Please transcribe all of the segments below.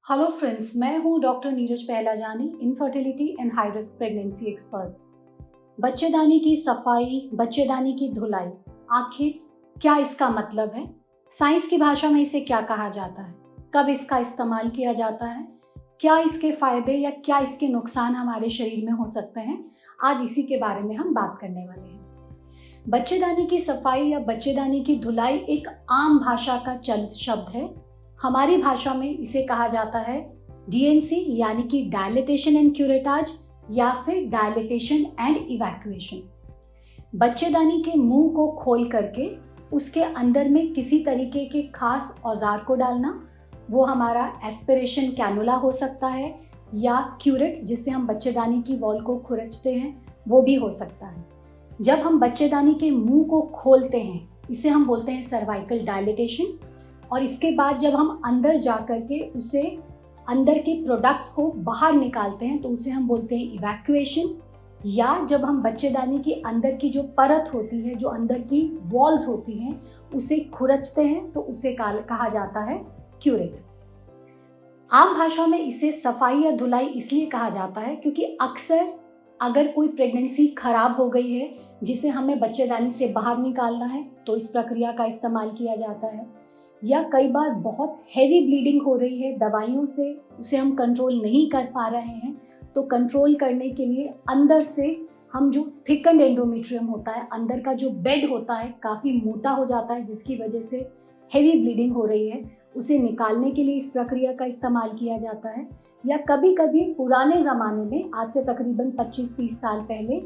Hello friends, मैं हूं doctor Neeraj Pahlajani, infertility and high risk pregnancy expert. बच्चेदानी की सफाई, बच्चेदानी की धुलाई, आखिर क्या इसका मतलब है? साइंस की भाषा में इसे क्या कहा जाता है? कब इसका इस्तेमाल किया जाता है? क्या इसके फायदे या क्या इसके नुकसान हमारे शरीर में हो सकते हैं? आज इसी के बारे में हम बात करने वाले हैं। बच्चेदानी की सफाई या बच्चेदानी की धुलाई एक आम भाषा का चलित शब्द है। हमारी भाषा में इसे कहा जाता है डीएनसी यानी कि डायलिटेशन एंड क्यूरेटाज या फिर डायलिटेशन एंड इवैक्यूएशन। बच्चेदानी के मुंह को खोल करके उसके अंदर में किसी तरीके के खास औजार को डालना, वो हमारा एस्पिरेशन कैनुला हो सकता है या क्यूरेट जिससे हम बच्चेदानी की वॉल को खुरचते हैं, वो भी हो सकता है। जब हम बच्चेदानी के मुंह को खोलते हैं इसे हम बोलते हैं सर्वाइकल डायलिटेशन, और इसके बाद जब हम अंदर जा कर के उसे अंदर के प्रोडक्ट्स को बाहर निकालते हैं तो उसे हम बोलते हैं इवैक्यूएशन। या जब हम बच्चेदानी के अंदर की जो परत होती है, जो अंदर की वॉल्स होती हैं, उसे खुरचते हैं तो उसे कहा जाता है क्यूरेट। आम भाषा में इसे सफाई या धुलाई इसलिए कहा जाता है क्योंकि अक्सर अगर कोई प्रेगनेंसी खराब हो गई है जिसे हमें बच्चेदानी से बाहर निकालना है तो इस प्रक्रिया का इस्तेमाल किया जाता है। या कई बार बहुत हैवी ब्लीडिंग हो रही है, दवाइयों से उसे हम कंट्रोल नहीं कर पा रहे हैं, तो कंट्रोल करने के लिए अंदर से हम जो थिकन्ड एंडोमेट्रियम होता है, अंदर का जो बेड होता है काफ़ी मोटा हो जाता है जिसकी वजह से हैवी ब्लीडिंग हो रही है, उसे निकालने के लिए इस प्रक्रिया का इस्तेमाल किया जाता है। या कभी कभी पुराने ज़माने में, आज से तकरीबन 25-30 साल पहले,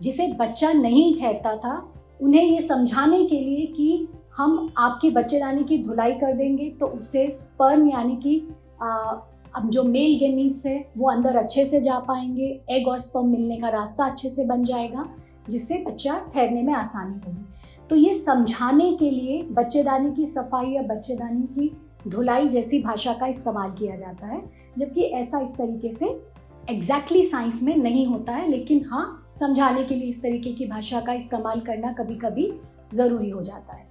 जिसे बच्चा नहीं ठहरता था उन्हें ये समझाने के लिए कि हम आपकी बच्चेदानी की धुलाई कर देंगे तो उससे स्पर्म यानी कि अब जो मेल गेमीट्स है वो अंदर अच्छे से जा पाएंगे, एग और स्पर्म मिलने का रास्ता अच्छे से बन जाएगा जिससे बच्चा ठहरने में आसानी होगी। तो ये समझाने के लिए बच्चेदानी की सफाई या बच्चेदानी की धुलाई जैसी भाषा का इस्तेमाल किया जाता है, जबकि ऐसा इस तरीके से एग्जैक्टली साइंस में नहीं होता है, लेकिन हाँ, समझाने के लिए इस तरीके की भाषा का इस्तेमाल करना कभी कभी ज़रूरी हो जाता है।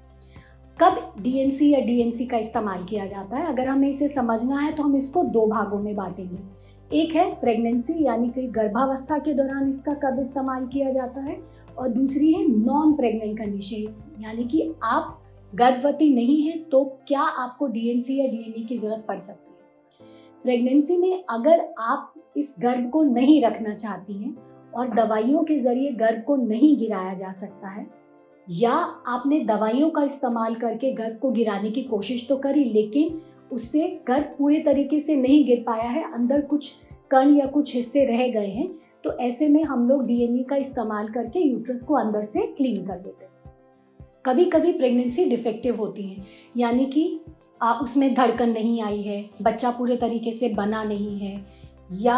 कब डीएनसी या डीएनसी का इस्तेमाल किया जाता है? अगर हमें इसे समझना है तो हम इसको दो भागों में बांटेंगे। एक है प्रेगनेंसी यानी कि गर्भावस्था के दौरान इसका कब इस्तेमाल किया जाता है, और दूसरी है नॉन प्रेग्नेंट कंडीशन यानी कि आप गर्भवती नहीं हैं तो क्या आपको डीएनसी या डीएनए की ज़रूरत पड़ सकती है। प्रेगनेंसी में अगर आप इस गर्भ को नहीं रखना चाहती हैं और दवाइयों के ज़रिए गर्भ को नहीं गिराया जा सकता है, या आपने दवाइयों का इस्तेमाल करके गर्भ को गिराने की कोशिश तो करी लेकिन उससे गर्भ पूरे तरीके से नहीं गिर पाया है, अंदर कुछ कण या कुछ हिस्से रह गए हैं, तो ऐसे में हम लोग डीएनए का इस्तेमाल करके यूट्रस को अंदर से क्लीन कर देते हैं। कभी कभी प्रेगनेंसी डिफेक्टिव होती है यानी कि उसमें धड़कन नहीं आई है, बच्चा पूरे तरीके से बना नहीं है, या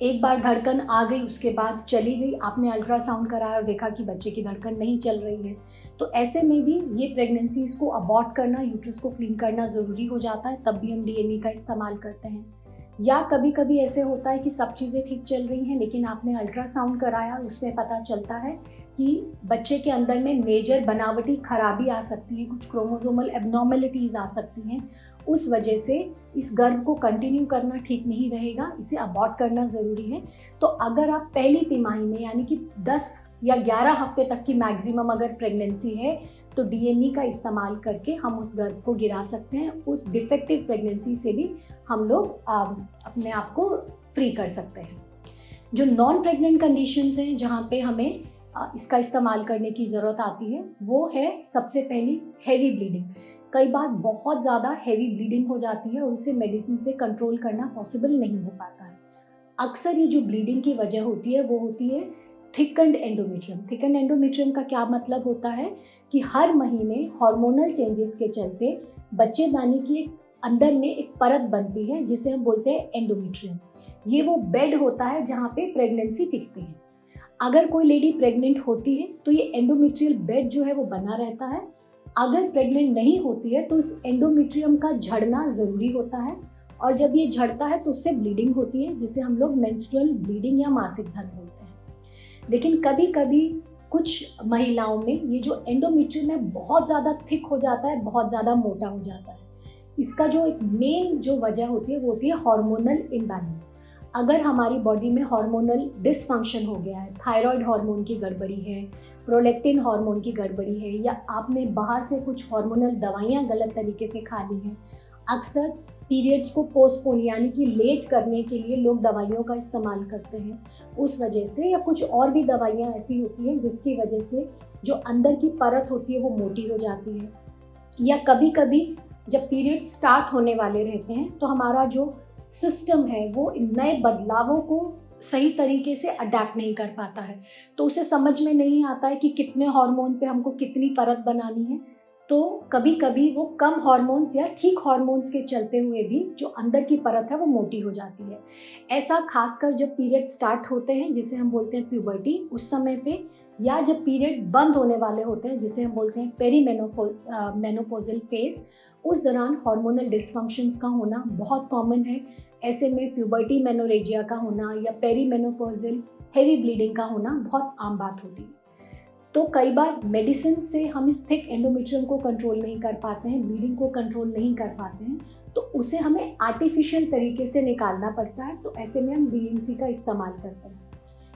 एक बार धड़कन आ गई उसके बाद चली गई, आपने अल्ट्रासाउंड कराया और देखा कि बच्चे की धड़कन नहीं चल रही है, तो ऐसे में भी ये प्रेगनेंसीज को अबॉर्ट करना, यूट्रस को क्लीन करना ज़रूरी हो जाता है, तब भी हम डीएनए का इस्तेमाल करते हैं। या कभी कभी ऐसे होता है कि सब चीज़ें ठीक चल रही हैं लेकिन आपने अल्ट्रासाउंड कराया, उसमें पता चलता है कि बच्चे के अंदर में मेजर बनावटी खराबी आ सकती है, कुछ क्रोमोसोमल एबनॉर्मेलिटीज़ आ सकती हैं, उस वजह से इस गर्भ को कंटिन्यू करना ठीक नहीं रहेगा, इसे अबॉर्ट करना ज़रूरी है। तो अगर आप पहली तिमाही में यानी कि 10 या 11 हफ्ते तक की मैक्सिमम अगर प्रेगनेंसी है तो डीएनए का इस्तेमाल करके हम उस गर्भ को गिरा सकते हैं, उस डिफेक्टिव प्रेगनेंसी से भी हम लोग अपने आप को फ्री कर सकते हैं। जो नॉन प्रेग्नेंट कंडीशंस हैं जहाँ पे हमें इसका इस्तेमाल करने की ज़रूरत आती है, वो है सबसे पहली हैवी ब्लीडिंग। कई बार बहुत ज़्यादा हैवी ब्लीडिंग हो जाती है और उसे मेडिसिन से कंट्रोल करना पॉसिबल नहीं हो पाता है। अक्सर ये जो ब्लीडिंग की वजह होती है वो होती है थिकन्ड एंडोमेट्रियम। थिकन्ड एंडोमेट्रियम का क्या मतलब होता है कि हर महीने हार्मोनल चेंजेस के चलते बच्चेदानी की अंदर में एक परत बनती है जिसे हम बोलते हैं एंडोमेट्रियम। ये वो बेड होता है जहाँ पे प्रेगनेंसी टिकती है। अगर कोई लेडी प्रेग्नेंट होती है तो ये एंडोमेट्रियल बेड जो है वो बना रहता है। अगर प्रेग्नेंट नहीं होती है तो इस एंडोमेट्रियम का झड़ना ज़रूरी होता है, और जब ये झड़ता है तो उससे ब्लीडिंग होती है जिसे हम लोग मेंस्ट्रुअल ब्लीडिंग या मासिक धर्म बोलते हैं। लेकिन कभी कभी कुछ महिलाओं में ये जो एंडोमेट्रियम है बहुत ज़्यादा थिक हो जाता है, बहुत ज़्यादा मोटा हो जाता है। इसका जो एक मेन जो वजह होती है वो होती है हार्मोनल इम्बैलेंस। अगर हमारी बॉडी में हार्मोनल डिसफंक्शन हो गया है, थायराइड हार्मोन की गड़बड़ी है, प्रोलैक्टिन हार्मोन की गड़बड़ी है, या आपने बाहर से कुछ हार्मोनल दवाइयाँ गलत तरीके से खा ली हैं, अक्सर पीरियड्स को पोस्टपोन यानी कि लेट करने के लिए लोग दवाइयों का इस्तेमाल करते हैं उस वजह से, या कुछ और भी दवाइयाँ ऐसी होती हैं जिसकी वजह से जो अंदर की परत होती है वो मोटी हो जाती है। या कभी कभी जब पीरियड स्टार्ट होने वाले रहते हैं तो हमारा जो सिस्टम है वो नए बदलावों को सही तरीके से अडेप्ट नहीं कर पाता है, तो उसे समझ में नहीं आता है कि कितने हार्मोन पे हमको कितनी परत बनानी है। तो कभी कभी वो कम हार्मोन्स या ठीक हार्मोन्स के चलते हुए भी जो अंदर की परत है वो मोटी हो जाती है। ऐसा खासकर जब पीरियड स्टार्ट होते हैं जिसे हम बोलते हैं प्यूबर्टी, उस समय पे, या जब पीरियड बंद होने वाले होते हैं जिसे हम बोलते हैं मेनोपॉजल फेज, उस दौरान हार्मोनल डिसफंक्शंस का होना बहुत कॉमन है। ऐसे में प्यूबर्टी मेनोरेजिया का होना या पेरीमेनोपॉजल हेवी ब्लीडिंग का होना बहुत आम बात होती है। तो कई बार मेडिसिन से हम इस थिक एंडोमेट्रियम को कंट्रोल नहीं कर पाते हैं, ब्लीडिंग को कंट्रोल नहीं कर पाते हैं, तो उसे हमें आर्टिफिशियल तरीके से निकालना पड़ता है। तो ऐसे में हम डीएनसी का इस्तेमाल करते हैं।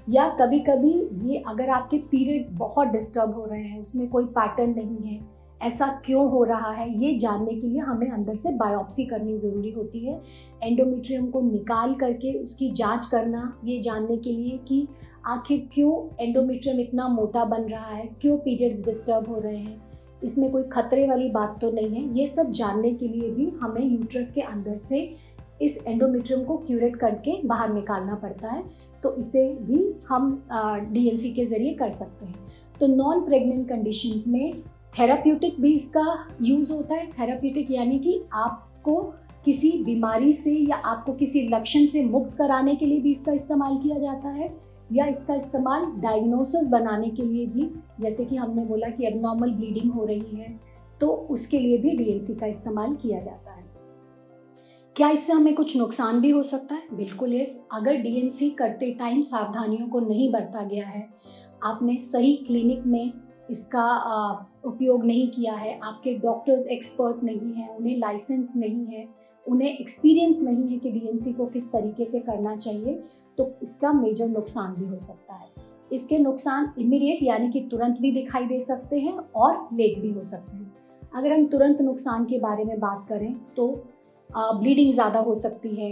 या कभी कभी ये अगर आपके पीरियड्स बहुत डिस्टर्ब हो रहे हैं, उसमें कोई पैटर्न नहीं है, ऐसा क्यों हो रहा है, ये जानने के लिए हमें अंदर से बायोप्सी करनी ज़रूरी होती है। एंडोमेट्रियम को निकाल करके उसकी जांच करना, ये जानने के लिए कि आखिर क्यों एंडोमेट्रियम इतना मोटा बन रहा है, क्यों पीरियड्स डिस्टर्ब हो रहे हैं, इसमें कोई खतरे वाली बात तो नहीं है। ये सब जानने के लिए भी हमें यूट्रस के अंदर से इस एंडोमेट्रियम को क्यूरेट करके बाहर निकालना पड़ता है। तो इसे भी हम डीएनसी के ज़रिए कर सकते हैं। तो नॉन प्रेग्नेंट कंडीशंस में थेराप्यूटिक भी इसका यूज़ होता है। थेराप्यूटिक यानी कि आपको किसी बीमारी से या आपको किसी लक्षण से मुक्त कराने के लिए भी इसका इस्तेमाल किया जाता है, या इसका इस्तेमाल डायग्नोसिस बनाने के लिए भी, जैसे कि हमने बोला कि एबनॉर्मल ब्लीडिंग हो रही है तो उसके लिए भी डीएनसी का इस्तेमाल किया जाता है। क्या इससे हमें कुछ नुकसान भी हो सकता है? बिल्कुल यस। अगर डीएनसी करते टाइम सावधानियों को नहीं बरता गया है, आपने सही क्लिनिक में इसका उपयोग नहीं किया है, आपके डॉक्टर्स एक्सपर्ट नहीं हैं, उन्हें लाइसेंस नहीं है, उन्हें एक्सपीरियंस नहीं है कि डीएनसी को किस तरीके से करना चाहिए, तो इसका मेजर नुकसान भी हो सकता है। इसके नुकसान इमीडिएट यानी कि तुरंत भी दिखाई दे सकते हैं और लेट भी हो सकते हैं। अगर हम तुरंत नुकसान के बारे में बात करें तो ब्लीडिंग ज़्यादा हो सकती है,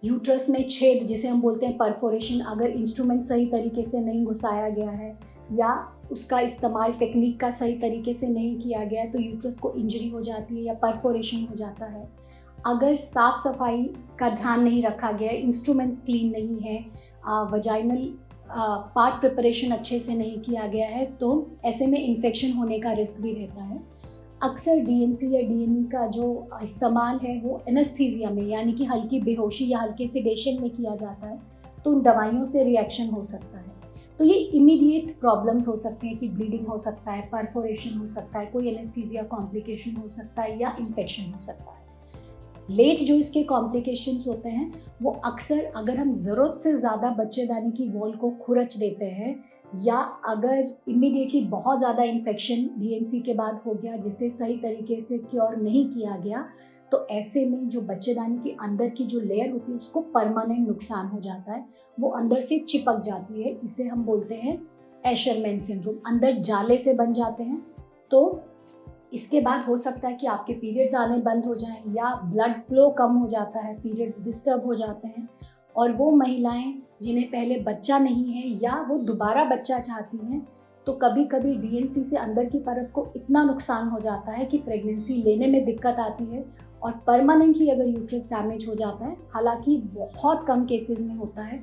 यूट्रस में छेद जिसे हम बोलते हैं परफोरेशन, अगर इंस्ट्रूमेंट सही तरीके से नहीं घुसाया गया है या उसका इस्तेमाल टेक्निक का सही तरीके से नहीं किया गया है तो यूट्रस को इंजरी हो जाती है या परफोरेशन हो जाता है। अगर साफ़ सफाई का ध्यान नहीं रखा गया है, इंस्ट्रूमेंट्स क्लीन नहीं है, वजाइनल पार्ट प्रिपरेशन अच्छे से नहीं किया गया है, तो ऐसे में इन्फेक्शन होने का रिस्क भी रहता है। अक्सर डीएनसी या डीएनई का जो इस्तेमाल है वो एनेस्थीसिया में यानी कि हल्की बेहोशी या हल्के सेडेशन में किया जाता है, तो उन दवाइयों से रिएक्शन हो सकता है। तो ये इमीडिएट प्रॉब्लम्स हो सकते हैं कि ब्लीडिंग हो सकता है, परफोरेशन हो सकता है, कोई एनेस्थीसिया कॉम्प्लिकेशन हो सकता है या इन्फेक्शन हो सकता है। लेट जो इसके कॉम्प्लिकेशंस होते हैं वो अक्सर अगर हम ज़रूरत से ज़्यादा बच्चेदानी की वॉल को खुरच देते हैं या अगर इमीडिएटली बहुत ज़्यादा इन्फेक्शन डीएनसी के बाद हो गया जिसे सही तरीके से क्योर नहीं किया गया, तो ऐसे में जो बच्चेदानी के अंदर की जो लेयर होती है उसको परमानेंट नुकसान हो जाता है, वो अंदर से चिपक जाती है। इसे हम बोलते हैं एशरमैन सिंड्रोम, अंदर जाले से बन जाते हैं। तो इसके बाद हो सकता है कि आपके पीरियड्स आने बंद हो जाएं या ब्लड फ्लो कम हो जाता है, पीरियड्स डिस्टर्ब हो जाते हैं। और वो महिलाएं जिन्हें पहले बच्चा नहीं है या वो दोबारा बच्चा चाहती हैं, तो कभी कभी डीएनसी से अंदर की परत को इतना नुकसान हो जाता है कि प्रेगनेंसी लेने में दिक्कत आती है और परमानेंटली अगर यूट्रस डैमेज हो जाता है, हालांकि बहुत कम केसेस में होता है।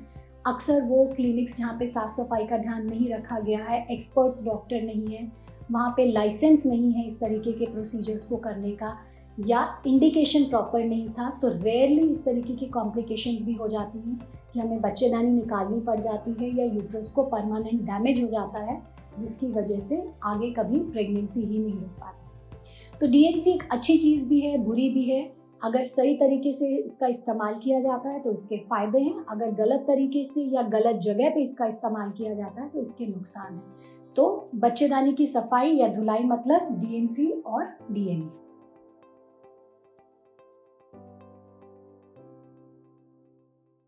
अक्सर वो क्लिनिक्स जहाँ पे साफ़ सफाई का ध्यान नहीं रखा गया है, एक्सपर्ट्स डॉक्टर नहीं है, वहाँ पे लाइसेंस नहीं है इस तरीके के प्रोसीजर्स को करने का, या इंडिकेशन प्रॉपर नहीं था, तो रेयरली इस तरीके की कॉम्प्लिकेशंस भी हो जाती हैं कि हमें बच्चेदानी निकालनी पड़ जाती है या यूट्रस को परमानेंट डैमेज हो जाता है, जिसकी वजह से आगे कभी प्रेगनेंसी ही नहीं रुक पाती। तो डीएनसी एक अच्छी चीज़ भी है, बुरी भी है। अगर सही तरीके से इसका इस्तेमाल किया जाता है तो इसके फ़ायदे हैं, अगर गलत तरीके से या गलत जगह पे इसका इस्तेमाल किया जाता है तो इसके नुकसान हैं। तो बच्चेदानी की सफाई या धुलाई मतलब डीएनसी और डीएनई।